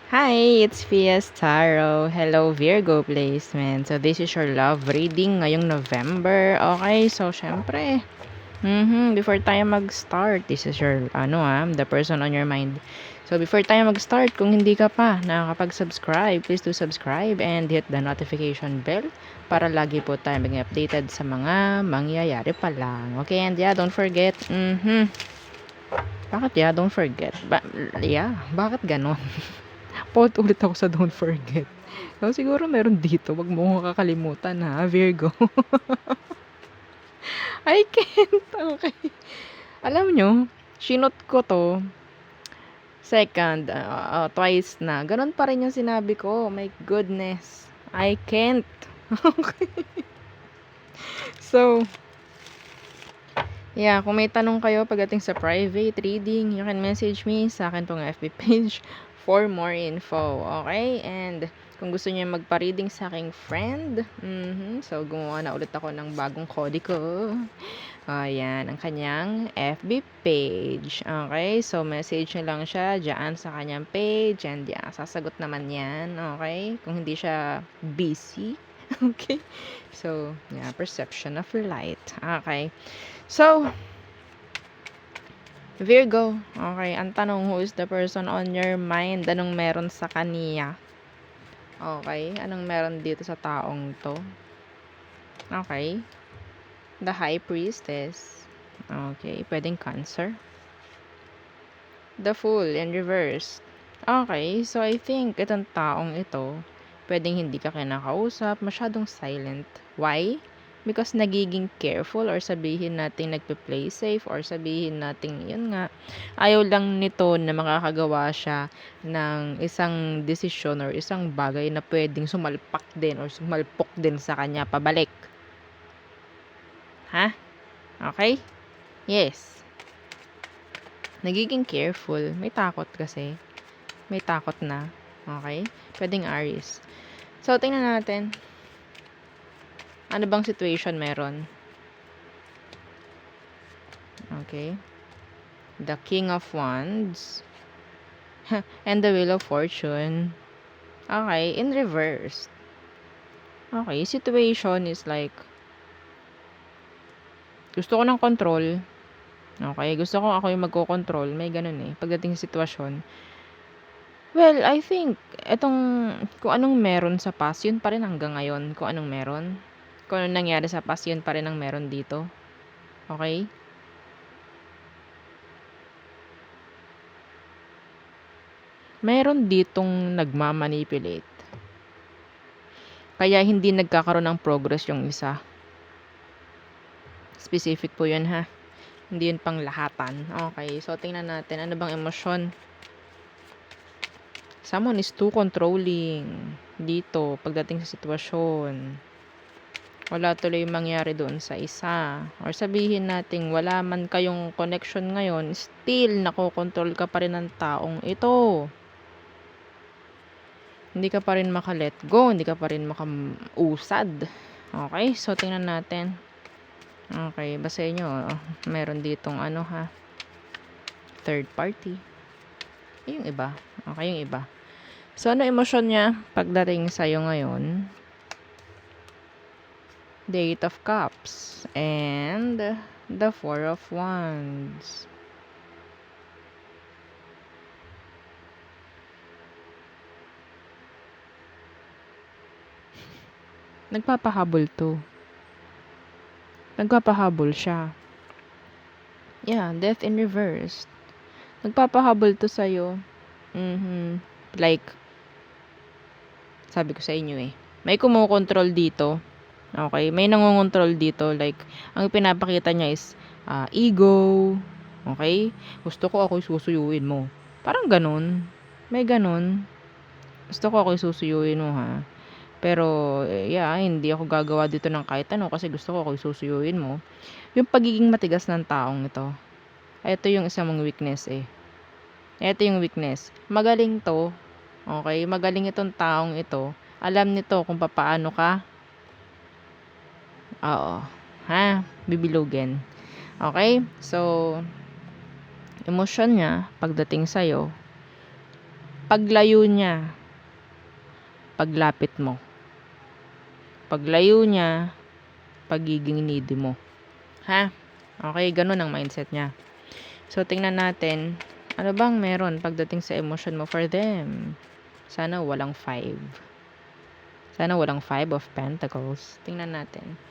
Hi, it's Pia's Tarot. Hello, Virgo placement. So, this is your love reading ngayong November. Okay, so, syempre, before tayo mag-start, this is your, the person on your mind. So, before tayo mag-start, kung hindi ka pa nakakapag-subscribe, please do subscribe and hit the notification bell para lagi po tayo maging updated sa mga mangyayari pa lang. Okay, and yeah, don't forget, bakit don't forget? Bakit ganon? Paut ulit ako sa don't forget. So, siguro meron dito. Wag mo akong kakalimutan ha, Virgo. I can't. Okay. Alam nyo, sinot ko to. Second, twice na. Ganon pa rin yung sinabi ko. My goodness. I can't. Okay. So, yeah, kung may tanong kayo pagdating sa private reading, you can message me sa akin pong FB page for more info. Okay? And kung gusto niyo magpa-reading sa aking friend, so gumawa na ulit ako ng bagong kodiko. Ayan, ang kanyang FB page. Okay? So, message nyo lang siya dyan sa kanyang page. And yeah, sasagot naman yan. Okay? Kung hindi siya busy. Okay? So, yeah, perception of light. Okay. So, Virgo. Okay, ang tanong, who is the person on your mind? Anong meron sa kaniya? Okay, anong meron dito sa taong to? Okay. The High Priestess. Okay, pwedeng Cancer. The Fool in reverse. Okay, so I think itong taong ito, pwedeng hindi ka kinakausap, masyadong silent. Why? Because nagiging careful or sabihin natin nagpe-play safe or sabihin natin yun nga, ayaw lang nito na makakagawa siya ng isang desisyon or isang bagay na pwedeng sumalpak din or sumalpok din sa kanya pabalik. Ha? Okay? Yes. Nagiging careful. May takot kasi. May takot na. Okay? Pwedeng Aries. So, tingnan natin. Ano bang situation meron? Okay. The King of Wands. And the Wheel of Fortune. Okay. In reverse. Okay. Situation is like, gusto ko ng control. Okay. Gusto ko ako yung magko-control. May ganun eh. Pagdating sa sitwasyon. Well, I think, kung anong meron sa past, yun pa rin hanggang ngayon. Kung anong meron. Kung anong nangyari sa past, yun pa rin ang meron dito. Okay? Meron ditong nagmamanipulate. Kaya hindi nagkakaroon ng progress yung isa. Specific po yun ha. Hindi yun pang lahatan. Okay, so tingnan natin. Ano bang emosyon? Someone is too controlling dito pagdating sa sitwasyon. Wala tuloy mangyari doon sa isa. Or sabihin natin, wala man kayong connection ngayon, still nakokontrol ka pa rin ng taong ito. Hindi ka pa rin maka-let go, hindi ka pa rin makausad. Okay, so tingnan natin. Okay, basahin nyo. Meron ditong third party. Yung iba. Okay, yung iba. So, ano emosyon niya pagdating sa'yo ngayon? The 8 of Cups and the 4 of Wands. Nagpapahabol to. Nagpapahabol siya. Yeah, death in reverse. Nagpapahabol to sa'yo. Like, sabi ko sa inyo eh. May kumukontrol dito. Okay, may nangongontrol dito. Like, ang pinapakita niya is ego. Okay? Gusto ko ako'y susuyuin mo. Parang ganun. May ganun. Gusto ko ako'y susuyuin mo ha. Pero, yeah, hindi ako gagawa dito ng kahit ano kasi gusto ko ako'y susuyuin mo. Yung pagiging matigas ng taong ito. Ito yung isang mong weakness eh. Ito yung weakness. Magaling to. Okay? Magaling itong taong ito. Alam nito kung paano ka bibilugin. Okay? So, emosyon niya pagdating sa'yo, Paglayo niya, paglapit mo. Paglayo niya, pagiging needy mo. Ha? Okay, ganun ang mindset niya. So, tingnan natin, ano bang meron pagdating sa emotion mo for them? Sana walang 5. Sana walang 5 of Pentacles. Tingnan natin.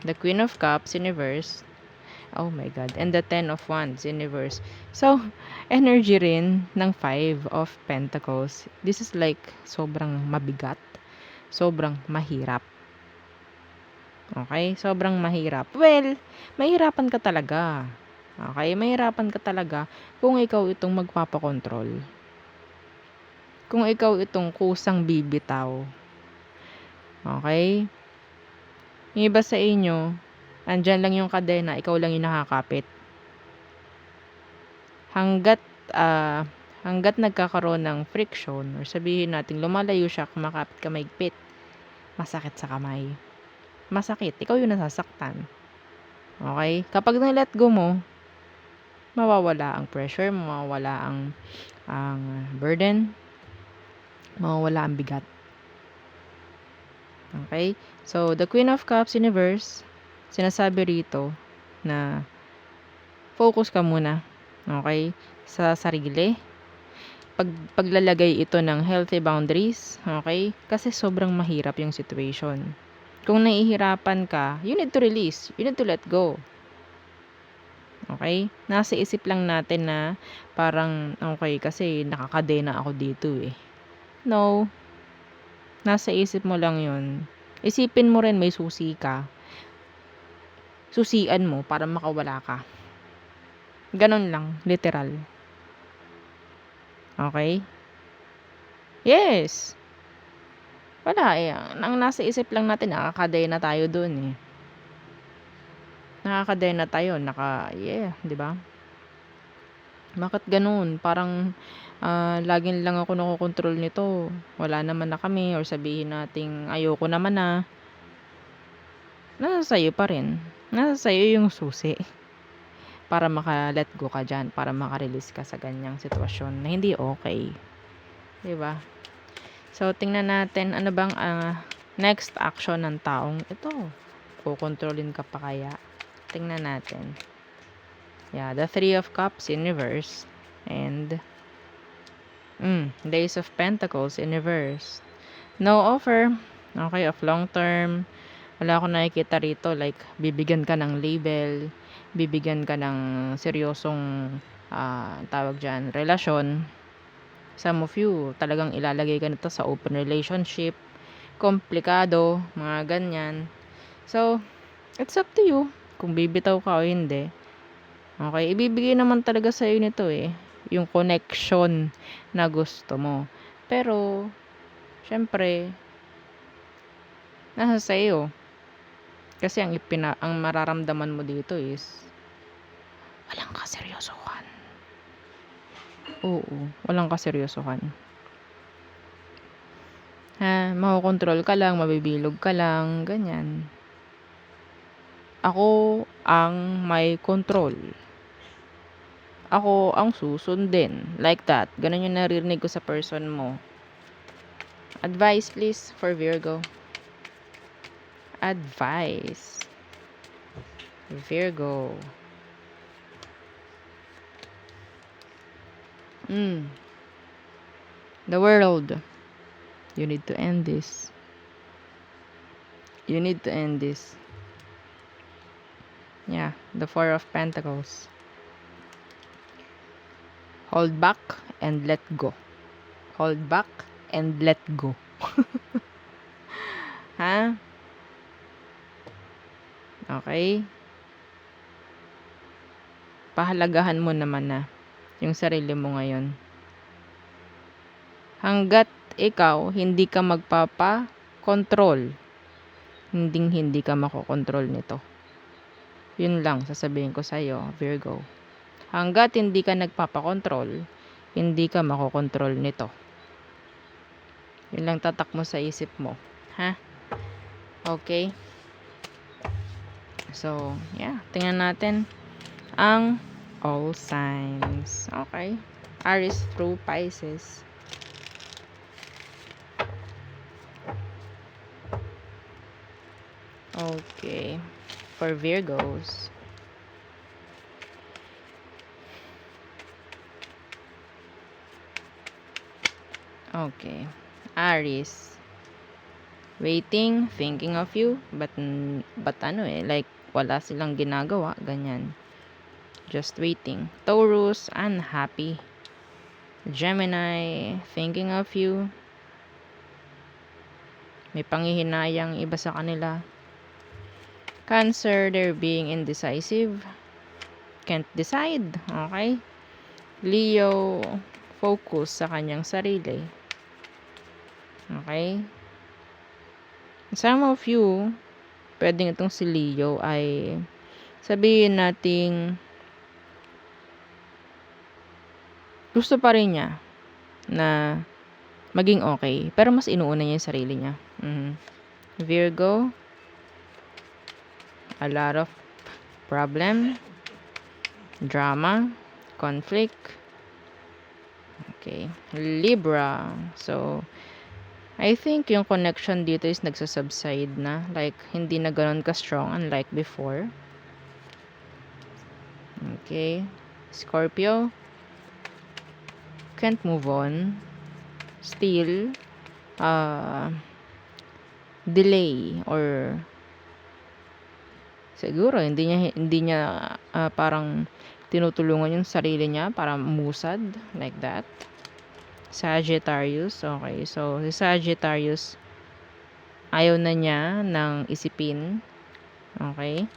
The Queen of Cups in reverse. Oh my God. And the 10 of Wands in reverse. So, energy rin ng 5 of Pentacles. This is like sobrang mabigat. Sobrang mahirap. Okay? Sobrang mahirap. Well, mahirapan ka talaga. Okay? Mahirapan ka talaga kung ikaw itong magpapakontrol. Kung ikaw itong kusang bibitaw. Okay? Yung iba sa inyo, andyan lang yung kadena, ikaw lang yung nakakapit. Hanggat nagkakaroon ng friction, or sabihin natin lumalayo siya, kumakapit ka maigpit, masakit sa kamay. Masakit. Ikaw yung nasasaktan. Okay? Kapag na-let go mo, mawawala ang pressure, mawawala ang burden, mawawala ang bigat. Okay? So, the Queen of Cups in reverse, sinasabi rito na focus ka muna. Okay? Sa sarili. Paglalagay ito ng healthy boundaries. Okay? Kasi sobrang mahirap yung situation. Kung nahihirapan ka, you need to release. You need to let go. Okay? Nasa isip lang natin na parang, okay, kasi nakakadena ako dito eh. No. Nasa isip mo lang yun. Isipin mo rin may susi ka. Susian mo para makawala ka. Ganon lang. Literal. Okay? Yes. Wala eh. Ang nasa isip lang natin, nakakadena tayo dun eh. Nakakadena tayo. di ba? Bakit ganun? Parang, laging lang ako nakokontrol nito. Wala naman na kami. Or sabihin nating, ayoko naman na. Nasa sayo pa rin. Nasa sayo yung susi. Para maka-let go ka dyan. Para maka-release ka sa ganyang sitwasyon na hindi okay. Diba? So, tingnan natin, ano bang next action ng taong ito? Kukontrolin ka pa kaya? Tingnan natin. Yeah, the 3 of Cups in reverse. And, the Ace of Pentacles in reverse. No offer. Okay, of long term. Wala akong nakikita rito. Like, bibigyan ka ng label. Bibigyan ka ng seryosong, tawag dyan, relasyon. Some of you, talagang ilalagay ka nito sa open relationship. Komplikado, mga ganyan. So, it's up to you kung bibitaw ka o hindi. Okay, ibibigay naman talaga sa iyo nito eh, yung connection na gusto mo. Pero, syempre, nasa sa iyo. Kasi ang mararamdaman mo dito is walang kaseryosohan. Oo, walang kaseryosohan. Makokontrol ka lang, mabibilog ka lang, ganyan. Ako ang may control. Ako ang susundin. Like that. Ganun yung naririnig ko sa person mo. Advice please for Virgo. Advice. Virgo. The world. You need to end this. You need to end this. Yeah, the 4 of Pentacles. Hold back and let go. Hold back and let go. Ha? Okay? Pahalagahan mo naman na yung sarili mo ngayon. Hanggat ikaw hindi ka magpapa-control, hindi ka makokontrol nito. Yun lang sasabihin ko sa iyo, Virgo. Hanggat hindi ka nagpapa-control, hindi ka makokontrol nito. Yun lang tatak mo sa isip mo. Ha? Okay? So, yeah. Tingnan natin ang all signs. Okay. Aries through Pisces. Okay. For Virgos. Okay. Aries. Waiting, thinking of you, but like wala silang ginagawa, ganyan. Just waiting. Taurus, unhappy. Gemini, thinking of you. May panghihinayang iba sa kanila. Cancer, they're being indecisive. Can't decide. Okay? Leo, focus sa kanyang sarili. Okay? Some of you, pwedeng itong si Leo ay sabihin nating gusto pa rin niya na maging okay, pero mas inuuna niya yung sarili niya. Virgo, a lot of problem, drama, conflict. Okay. Libra, so I think yung connection dito is nagsasubside na. Like, hindi na ganun ka-strong unlike before. Okay. Scorpio, can't move on. Still, delay or siguro hindi niya parang tinutulungan yung sarili niya para musad like that. Sagittarius, okay. So, si Sagittarius, ayaw na niya ng isipin. Okay.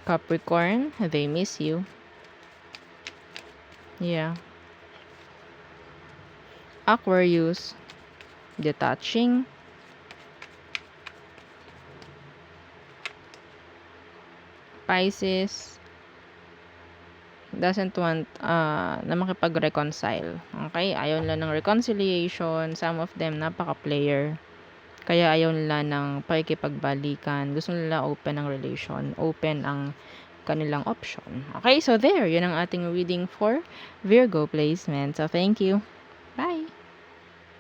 Capricorn, they miss you. Yeah. Aquarius, detaching. Pisces, doesn't want na makipag-reconcile. Okay? Ayaw nila ng reconciliation. Some of them, napaka-player. Kaya ayaw nila ng pakikipagbalikan. Gusto nila open ang relation. Open ang kanilang option. Okay? So, there. Yun ang ating reading for Virgo placement. So, thank you.